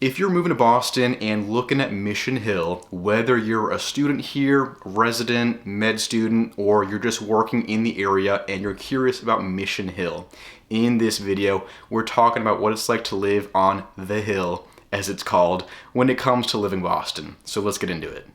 If you're moving to Boston and looking at Mission Hill, whether you're a student here, resident, med student, or you're just working in the area and you're curious about Mission Hill, in this video, we're talking about what it's like to live on the hill, as it's called, when it comes to living Boston. So let's get into it.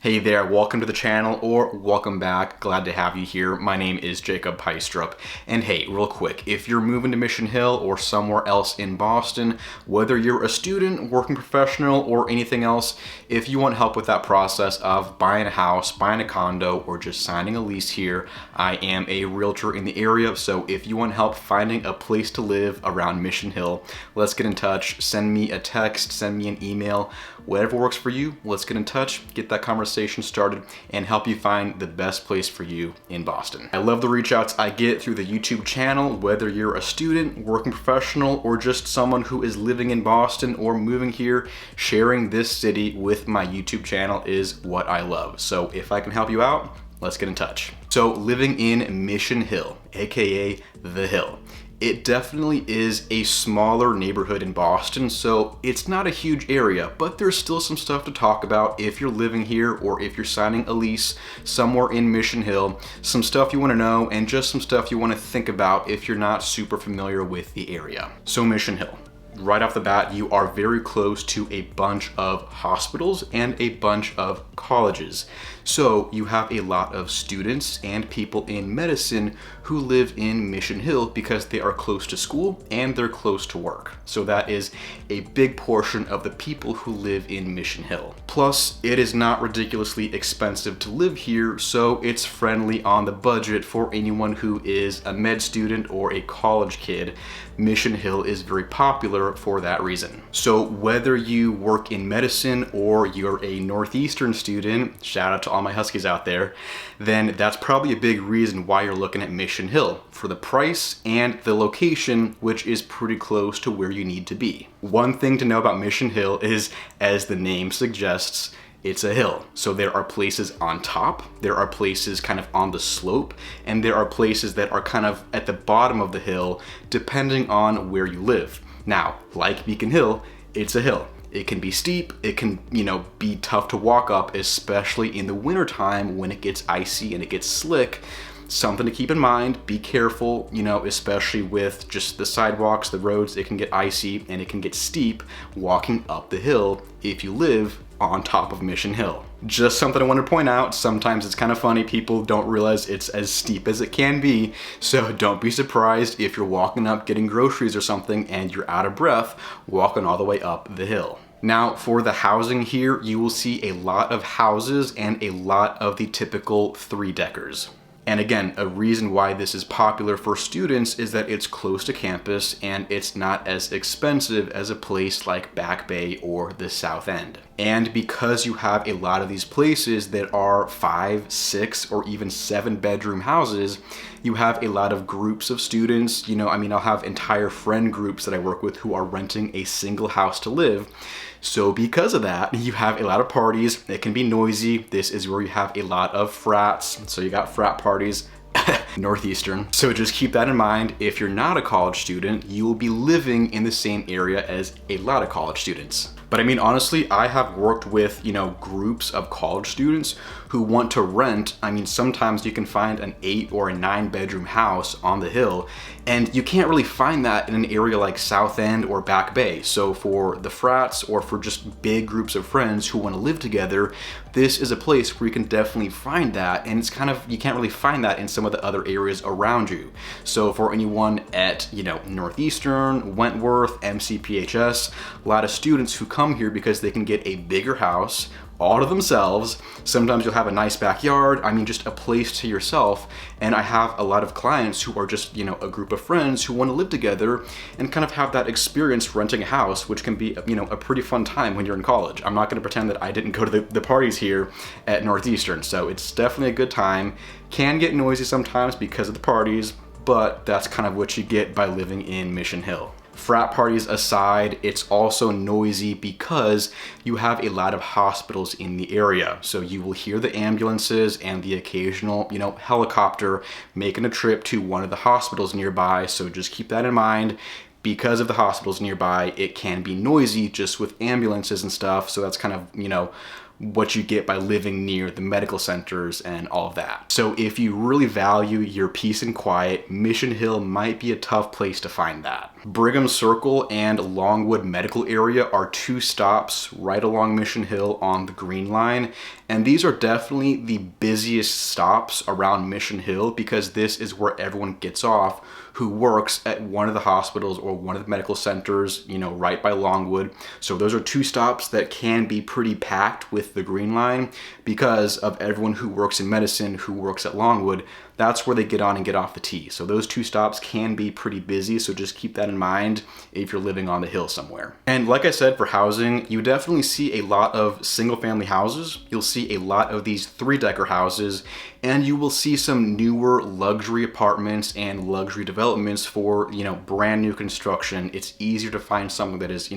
Hey there, welcome to the channel, or welcome back. Glad to have you here. My name is Jacob Peistrup. And hey, real quick, if you're moving to Mission Hill or somewhere else in Boston, whether you're a student, working professional, or anything else, if you want help with that process of buying a house, buying a condo, or just signing a lease here, I am a realtor in the area. So if you want help finding a place to live around Mission Hill, let's get in touch. Send me a text, send me an email, whatever works for you. Let's get in touch, get that conversation started, and help you find the best place for you in Boston. I love the reach outs I get through the YouTube channel, whether you're a student, working professional, or just someone who is living in Boston or moving here. Sharing this city with my YouTube channel is what I love. So if I can help you out, let's get in touch. So living in Mission Hill, aka The Hill. It definitely is a smaller neighborhood in Boston, so it's not a huge area, but there's still some stuff to talk about if you're living here or if you're signing a lease somewhere in Mission Hill, some stuff you want to know and just some stuff you want to think about if you're not super familiar with the area. So Mission Hill. Right off the bat, you are very close to a bunch of hospitals and a bunch of colleges. So you have a lot of students and people in medicine who live in Mission Hill because they are close to school and they're close to work. So that is a big portion of the people who live in Mission Hill. Plus, it is not ridiculously expensive to live here, so it's friendly on the budget for anyone who is a med student or a college kid. Mission Hill is very popular for that reason. So whether you work in medicine or you're a Northeastern student, shout out to all my Huskies out there, then that's probably a big reason why you're looking at Mission Hill, for the price and the location, which is pretty close to where you need to be. One thing to know about Mission Hill is, as the name suggests, it's a hill. So there are places on top, there are places kind of on the slope, and there are places that are kind of at the bottom of the hill, depending on where you live. Now, like Beacon Hill, it's a hill. It can be steep, it can, be tough to walk up, especially in the wintertime when it gets icy and it gets slick. Something to keep in mind, be careful, especially with just the sidewalks, the roads, it can get icy and it can get steep walking up the hill if you live on top of Mission Hill. Just something I want to point out, sometimes it's kind of funny, people don't realize it's as steep as it can be, so don't be surprised if you're walking up getting groceries or something and you're out of breath walking all the way up the hill. Now, for the housing here, you will see a lot of houses and a lot of the typical three-deckers. And again, a reason why this is popular for students is that it's close to campus and it's not as expensive as a place like Back Bay or the South End. And because you have a lot of these places that are 5, 6, or even 7-bedroom houses, you have a lot of groups of students. I'll have entire friend groups that I work with who are renting a single house to live. So because of that, you have a lot of parties. It can be noisy. This is where you have a lot of frats. So you got frat parties, Northeastern. So just keep that in mind. If you're not a college student, you will be living in the same area as a lot of college students. But honestly, I have worked with, groups of college students who want to rent. Sometimes you can find an 8 or a 9-bedroom house on the hill, and you can't really find that in an area like South End or Back Bay. So for the frats or for just big groups of friends who want to live together, this is a place where you can definitely find that, and it's you can't really find that in some of the other areas around you. So for anyone at, Northeastern, Wentworth, MCPHS, a lot of students who come here because they can get a bigger house all to themselves. Sometimes you'll have a nice backyard, just a place to yourself. And I have a lot of clients who are just, a group of friends who want to live together and kind of have that experience renting a house, which can be, a pretty fun time when you're in college. I'm not going to pretend that I didn't go to the parties here at Northeastern. So it's definitely a good time. Can get noisy sometimes because of the parties, but that's kind of what you get by living in Mission Hill. Frat parties aside, it's also noisy because you have a lot of hospitals in the area. So you will hear the ambulances and the occasional, helicopter making a trip to one of the hospitals nearby. So just keep that in mind. Because of the hospitals nearby, it can be noisy just with ambulances and stuff. So that's kind of, what you get by living near the medical centers and all of that. So if you really value your peace and quiet, Mission Hill might be a tough place to find that. Brigham Circle and Longwood Medical Area are two stops right along Mission Hill on the Green Line. And these are definitely the busiest stops around Mission Hill because this is where everyone gets off who works at one of the hospitals or one of the medical centers, right by Longwood. So those are two stops that can be pretty packed with the Green Line because of everyone who works in medicine, who works at Longwood. That's where they get on and get off the T. So those two stops can be pretty busy, so just keep that in mind if you're living on the hill somewhere. And like I said, for housing, you definitely see a lot of single-family houses. You'll see a lot of these 3-decker houses, and you will see some newer luxury apartments and luxury developments for, brand new construction. It's easier to find something that is,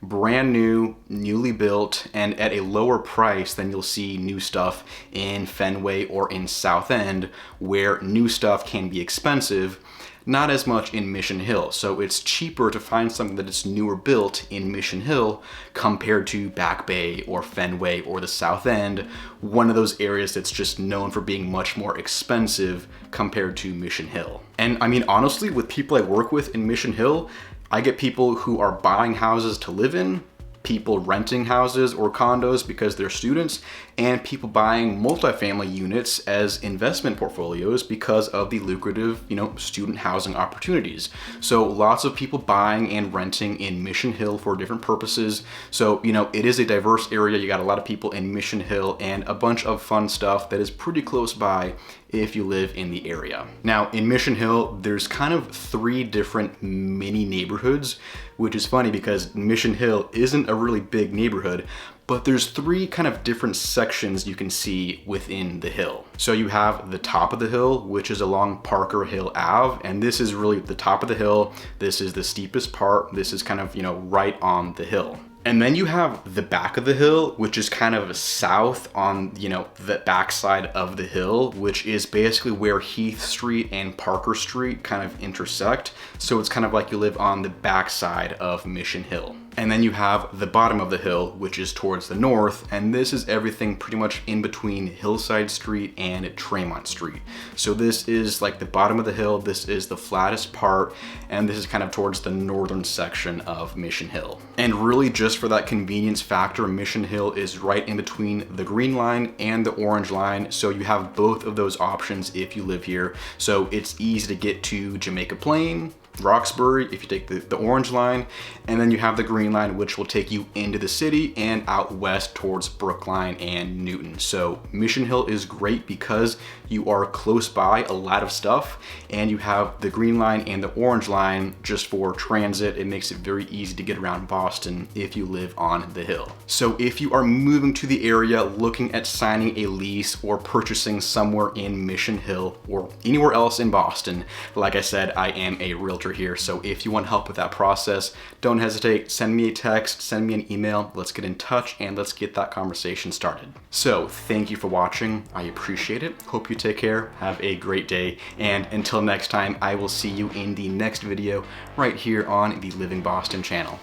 brand new, newly built, and at a lower price than you'll see new stuff in Fenway or in South End, where new stuff can be expensive. Not as much in Mission Hill. So it's cheaper to find something that is newer built in Mission Hill compared to Back Bay or Fenway or the South End, one of those areas that's just known for being much more expensive compared to Mission Hill. And I mean, honestly, with people I work with in Mission Hill, I get people who are buying houses to live in, people renting houses or condos because they're students, and people buying multifamily units as investment portfolios because of the lucrative, student housing opportunities. So lots of people buying and renting in Mission Hill for different purposes. So, it is a diverse area. You got a lot of people in Mission Hill and a bunch of fun stuff that is pretty close by if you live in the area. Now, in Mission Hill, there's kind of 3 different mini neighborhoods, which is funny because Mission Hill isn't a really big neighborhood, but there's 3 kind of different sections you can see within the hill. So you have the top of the hill, which is along Parker Hill Ave, and this is really the top of the hill. This is the steepest part. This is kind of, right on the hill. And then you have the back of the hill, which is kind of south on, the backside of the hill, which is basically where Heath Street and Parker Street kind of intersect. So it's kind of like you live on the backside of Mission Hill. And then you have the bottom of the hill, which is towards the north, and this is everything pretty much in between Hillside Street and Tremont Street. So this is like the bottom of the hill, this is the flattest part, and this is kind of towards the northern section of Mission Hill. And really just for that convenience factor, Mission Hill is right in between the Green Line and the Orange Line, so you have both of those options if you live here. So it's easy to get to Jamaica Plain, Roxbury if you take the Orange Line, and then you have the Green Line, which will take you into the city and out west towards Brookline and Newton. So Mission Hill is great because you are close by a lot of stuff, and you have the Green Line and the Orange Line just for transit. It makes it very easy to get around Boston if you live on the hill. So if you are moving to the area looking at signing a lease or purchasing somewhere in Mission Hill or anywhere else in Boston, like I said, I am a realtor here. So if you want help with that process, don't hesitate. Send me a text, send me an email. Let's get in touch and let's get that conversation started. So thank you for watching. I appreciate it. Hope you take care. Have a great day. And until next time, I will see you in the next video right here on the Living Boston channel.